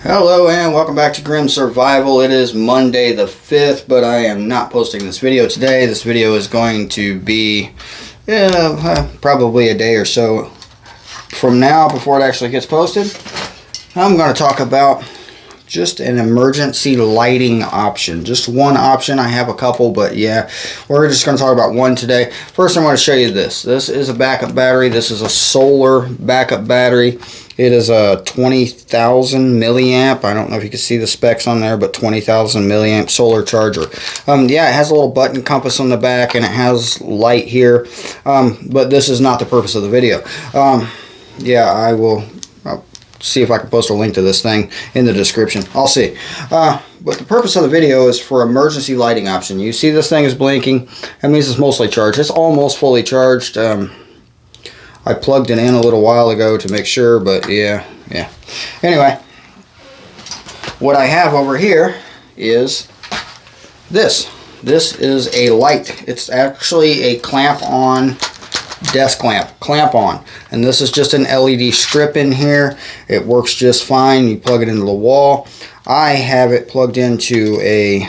Hello and welcome back to Grim Survival. It is Monday the 5th, but I am not posting this video today. This video is going to be probably a day or so from now before it actually gets posted. I'm going to talk about just an emergency lighting option. Just one option. I have a couple, but yeah, we're just going to talk about one today. First, I'm going to show you this. This is a backup battery. This is a solar backup battery. It is a 20,000 milliamp. I don't know if you can see the specs on there, but 20,000 milliamp solar charger. Yeah, it has a little button compass on the back, and it has light here. But this is not the purpose of the video. Yeah, I'll see if I can post a link to this thing in the description. I'll see. But the purpose of the video is for emergency lighting option. You see this thing is blinking. That means it's mostly charged. It's almost fully charged. I plugged it in a little while ago to make sure, but yeah. Anyway, what I have over here is this. This is a light. It's actually a clamp-on desk lamp. Clamp-on. And this is just an LED strip in here. It works just fine. You plug it into the wall. I have it plugged into a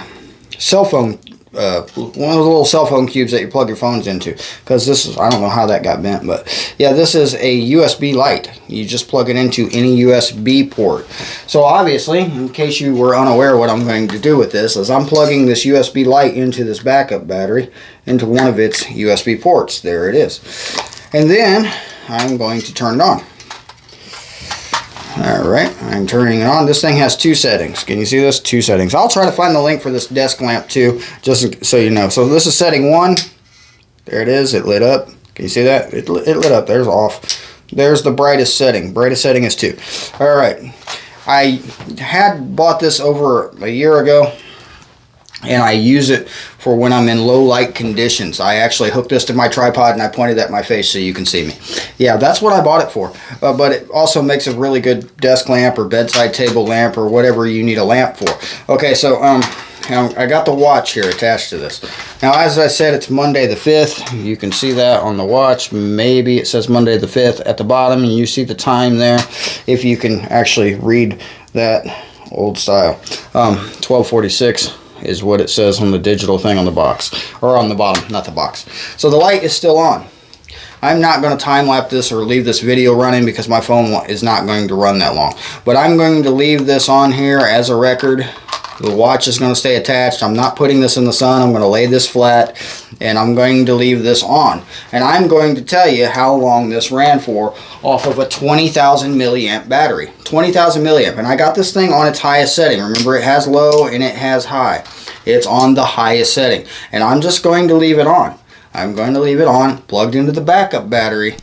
cell phone, one of the little cell phone cubes that you plug your phones into, because this is, I don't know how that got bent, but yeah, this is a USB light. You just plug it into any USB port. So obviously, in case you were unaware, what I'm going to do with this is I'm plugging this USB light into this backup battery into one of its USB ports. There it is. And then I'm going to turn it on. Alright, I'm turning it on. This thing has two settings. Can you see this? Two settings. I'll try to find the link for this desk lamp too, just so you know. So this is setting 1. There it is. It lit up. Can you see that? It lit up. There's off. There's the brightest setting. Brightest setting is 2. Alright. I had bought this over a year ago, and I use it for when I'm in low light conditions. I actually hooked this to my tripod and I pointed at my face so you can see me. Yeah, that's what I bought it for. But it also makes a really good desk lamp or bedside table lamp or whatever you need a lamp for. Okay, so I got the watch here attached to this. Now, as I said, it's Monday the 5th. You can see that on the watch. Maybe it says Monday the 5th at the bottom, and you see the time there if you can actually read that old style. 12:46. Is what it says on the digital thing on the box, or on the bottom, not the box. So the light is still on. I'm not going to time lapse this or leave this video running because my phone is not going to run that long. But I'm going to leave this on here as a record. The watch is going to stay attached. I'm not putting this in the sun. I'm going to lay this flat, and I'm going to leave this on. And I'm going to tell you how long this ran for off of a 20,000 milliamp battery. 20,000 milliamp. And I got this thing on its highest setting. Remember, it has low and it has high. It's on the highest setting. And I'm just going to leave it on. I'm going to leave it on, plugged into the backup battery,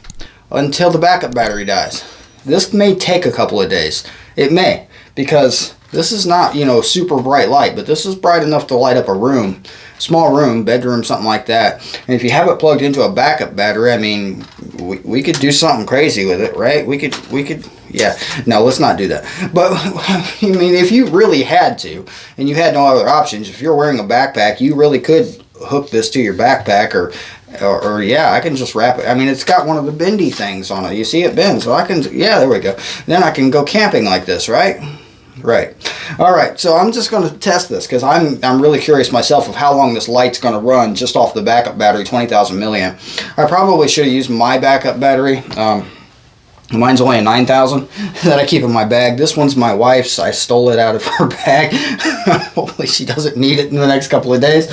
until the backup battery dies. This may take a couple of days. It may, because this is not, super bright light, but this is bright enough to light up a room, small room, bedroom, something like that. And if you have it plugged into a backup battery, I mean, we could do something crazy with it, right? We could, yeah. No, let's not do that. But I mean, if you really had to, and you had no other options, if you're wearing a backpack, you really could hook this to your backpack, or yeah, I can just wrap it. I mean, it's got one of the bendy things on it. You see it bends, so I can, yeah, there we go. Then I can go camping like this, right? Right. All right. So I'm just going to test this because I'm really curious myself of how long this light's going to run just off the backup battery, 20,000 milliamp. I probably should have used my backup battery. Mine's only a 9,000 that I keep in my bag. This one's my wife's. I stole it out of her bag. Hopefully she doesn't need it in the next couple of days.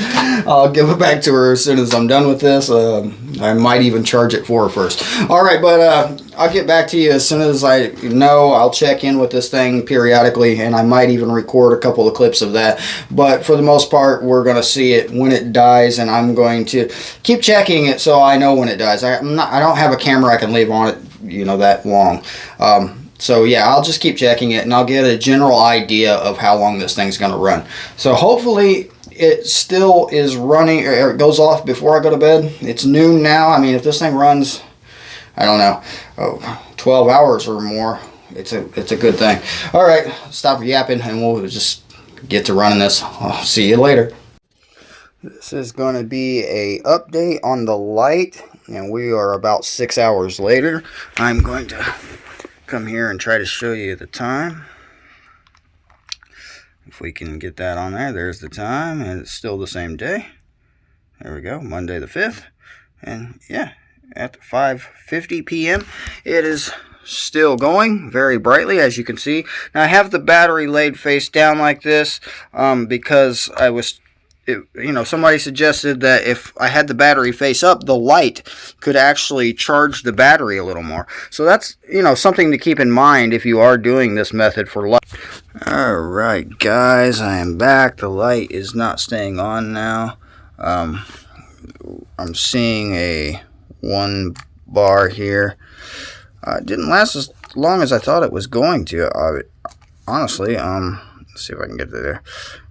I'll give it back to her as soon as I'm done with this. I might even charge it for her first. All right, but I'll get back to you as soon as I know. I'll check in with this thing periodically, and I might even record a couple of clips of that. But for the most part, we're going to see it when it dies, and I'm going to keep checking it so I know when it dies. I don't have a camera I can leave on it, that long. So yeah, I'll just keep checking it, and I'll get a general idea of how long this thing's going to run. So hopefully it still is running, or it goes off before I go to bed. It's noon now. I mean, if this thing runs, I don't know, 12 hours or more, it's a good thing. All right, stop yapping, and we'll just get to running this. I'll see you later. This is going to be a update on the light, and we are about 6 hours later. I'm going to come here and try to show you the time. If we can get that on there, there's the time, and it's still the same day. There we go, Monday the 5th. And yeah, at 5:50 p.m. it is still going very brightly, as you can see. Now I have the battery laid face down like this because somebody suggested that if I had the battery face up, the light could actually charge the battery a little more. So that's, something to keep in mind if you are doing this method for light. Alright guys, I am back. The light is not staying on now. I'm seeing a 1 bar here. It didn't last as long as I thought it was going to. Honestly, let's see if I can get to there.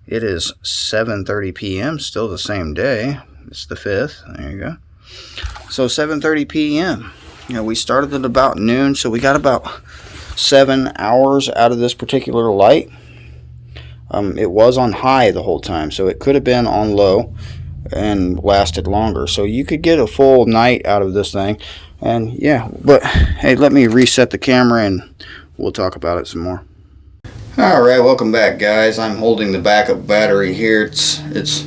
It is 7:30 p.m. still the same day. It's the 5th. There you go. So 7:30 p.m. We started at about noon, so we got about 7 hours out of this particular light. It was on high the whole time, so it could have been on low and lasted longer. So you could get a full night out of this thing. And yeah, but hey, let me reset the camera and we'll talk about it some more. Alright, welcome back guys. I'm holding the backup battery here. It's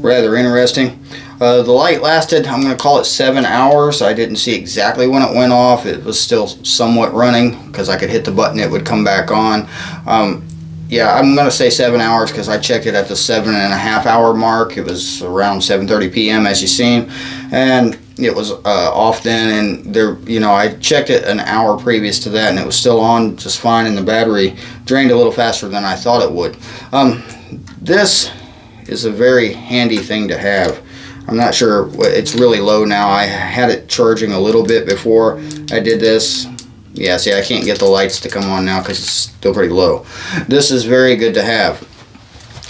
rather interesting. The light lasted, I'm going to call it 7 hours. I didn't see exactly when it went off. It was still somewhat running because I could hit the button, it would come back on. Yeah, I'm going to say 7 hours because I checked it at the 7.5 hour mark. It was around 7:30 p.m. as you've seen, and it was off then. And there, I checked it an hour previous to that, and it was still on just fine. And the battery drained a little faster than I thought it would. This is a very handy thing to have. I'm not sure, it's really low now. I had it charging a little bit before I did this. Yeah, see, I can't get the lights to come on now because it's still pretty low. This is very good to have.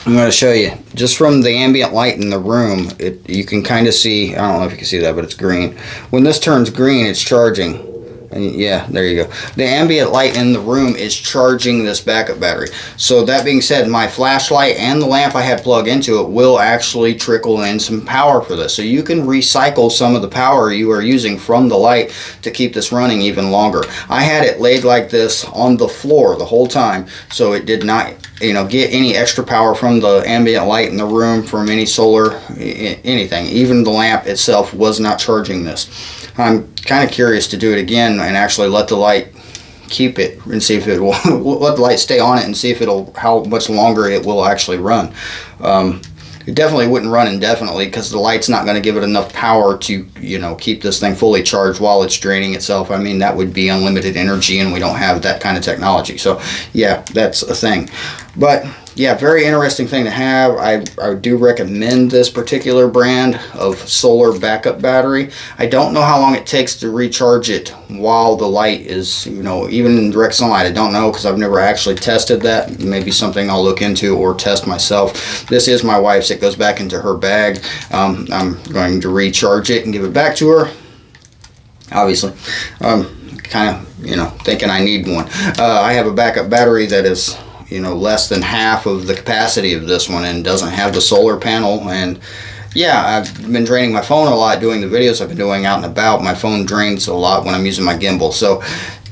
I'm going to show you. Just from the ambient light in the room, you can kind of see, I don't know if you can see that, but it's green. When this turns green, it's charging. And yeah, there you go. The ambient light in the room is charging this backup battery. So that being said, my flashlight and the lamp I had plugged into it will actually trickle in some power for this. So you can recycle some of the power you are using from the light to keep this running even longer. I had it laid like this on the floor the whole time, so it did not get any extra power from the ambient light in the room, from any solar, anything. Even the lamp itself was not charging this. I'm kind of curious to do it again and actually let the light keep it and see if it will let the light stay on it and see if how much longer it will actually run. It definitely wouldn't run indefinitely because the light's not going to give it enough power to keep this thing fully charged while it's draining itself. I mean, that would be unlimited energy, and we don't have that kind of technology. So yeah, that's a thing. But yeah, very interesting thing to have. I do recommend this particular brand of solar backup battery. I don't know how long it takes to recharge it while the light is, even in direct sunlight. I don't know because I've never actually tested that. Maybe something I'll look into or test myself. This is my wife's. It goes back into her bag. I'm going to recharge it and give it back to her. Obviously. Kind of, thinking I need one. I have a backup battery that is less than half of the capacity of this one and doesn't have the solar panel. And yeah, I've been draining my phone a lot doing the videos I've been doing out and about. My phone drains a lot when I'm using my gimbal. So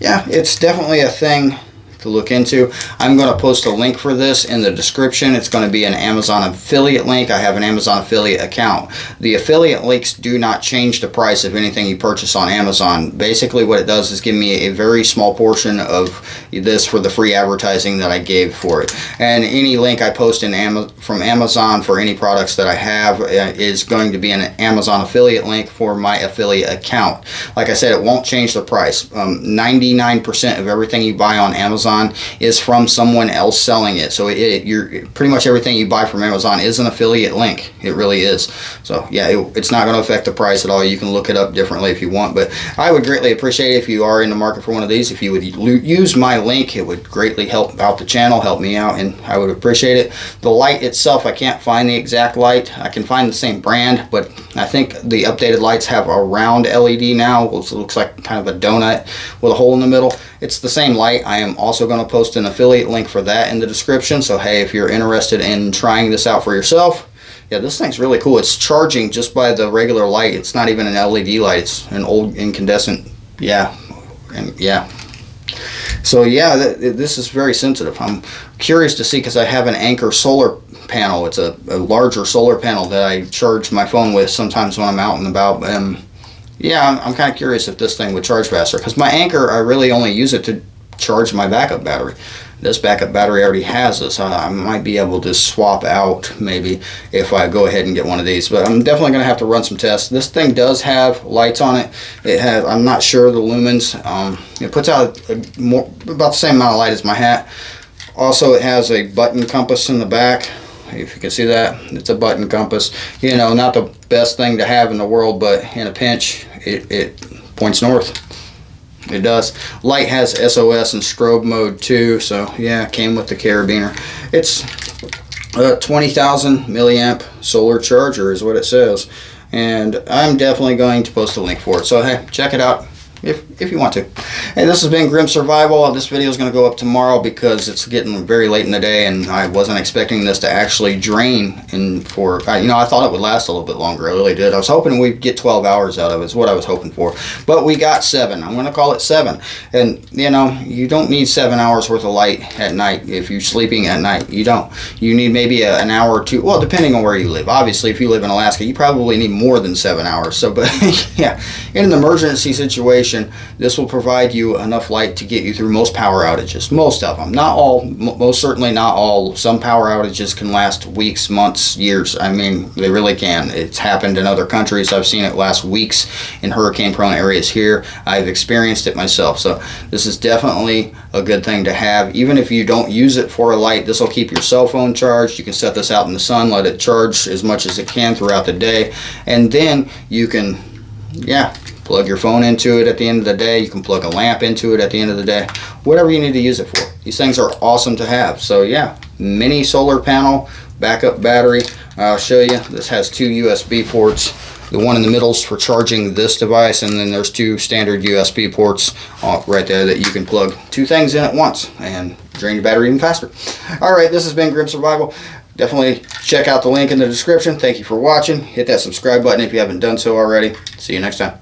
yeah, it's definitely a thing to look into. I'm going to post a link for this in the description. It's going to be an Amazon affiliate link. I have an Amazon affiliate account. The affiliate links do not change the price of anything you purchase on Amazon. Basically what it does is give me a very small portion of this for the free advertising that I gave for it. And any link I post from Amazon for any products that I have is going to be an Amazon affiliate link for my affiliate account. Like I said, it won't change the price. 99% of everything you buy on Amazon is from someone else selling it. So you're pretty much everything you buy from Amazon is an affiliate link. It really is. So yeah, it's not going to affect the price at all. You can look it up differently if you want, but I would greatly appreciate it if you are in the market for one of these. If you would use my link, it would greatly help out the channel, help me out, and I would appreciate it. The light itself, I can't find the exact light. I can find the same brand, but I think the updated lights have a round LED now, which looks like kind of a donut with a hole in the middle. It's the same light. I am also going to post an affiliate link for that in the description. So hey, if you're interested in trying this out for yourself, yeah, this thing's really cool. It's charging just by the regular light. It's not even an LED light. It's an old incandescent. Yeah, and yeah. So yeah, this is very sensitive. I'm curious to see, because I have an Anchor solar panel. It's a larger solar panel that I charge my phone with sometimes when I'm out and about. Yeah, I'm kind of curious if this thing would charge faster, because my Anchor, I really only use it to charge my backup battery. This backup battery already has this. I might be able to swap out maybe if I go ahead and get one of these, but I'm definitely going to have to run some tests. This thing does have lights on it. It has, I'm not sure the lumens. It puts out about the same amount of light as my hat. Also, it has a button compass in the back. If you can see that, it's a button compass. You know, not the best thing to have in the world, but in a pinch, it points north. It does. Light has SOS and strobe mode too, so yeah, came with the carabiner. It's a 20,000 milliamp solar charger is what it says, and I'm definitely going to post a link for it. So hey, check it out if you want to. Hey, this has been Grim Survival. This video is going to go up tomorrow because it's getting very late in the day, and I wasn't expecting this to actually drain. And you know, I thought it would last a little bit longer. I really did. I was hoping we'd get 12 hours out of it. Is what I was hoping for. But we got 7. I'm going to call it 7. And you know, you don't need 7 hours worth of light at night if you're sleeping at night. You don't. You need maybe an hour or two. Well, depending on where you live. Obviously, if you live in Alaska, you probably need more than 7 hours. So, but yeah, in an emergency situation, this will provide you enough light to get you through most power outages. Most of them, not all, most certainly not all. Some power outages can last weeks, months, years. I mean, they really can. It's happened in other countries. I've seen it last weeks in hurricane prone areas here. I've experienced it myself. So this is definitely a good thing to have. Even if you don't use it for a light, this will keep your cell phone charged. You can set this out in the sun, let it charge as much as it can throughout the day, and then you can, yeah, plug your phone into it at the end of the day. You can plug a lamp into it at the end of the day. Whatever you need to use it for. These things are awesome to have. So yeah, mini solar panel, backup battery. I'll show you. This has 2 USB ports. The one in the middle is for charging this device, and then there's 2 standard USB ports right there that you can plug 2 things in at once and drain your battery even faster. Alright, this has been Grim Survival. Definitely check out the link in the description. Thank you for watching. Hit that subscribe button if you haven't done so already. See you next time.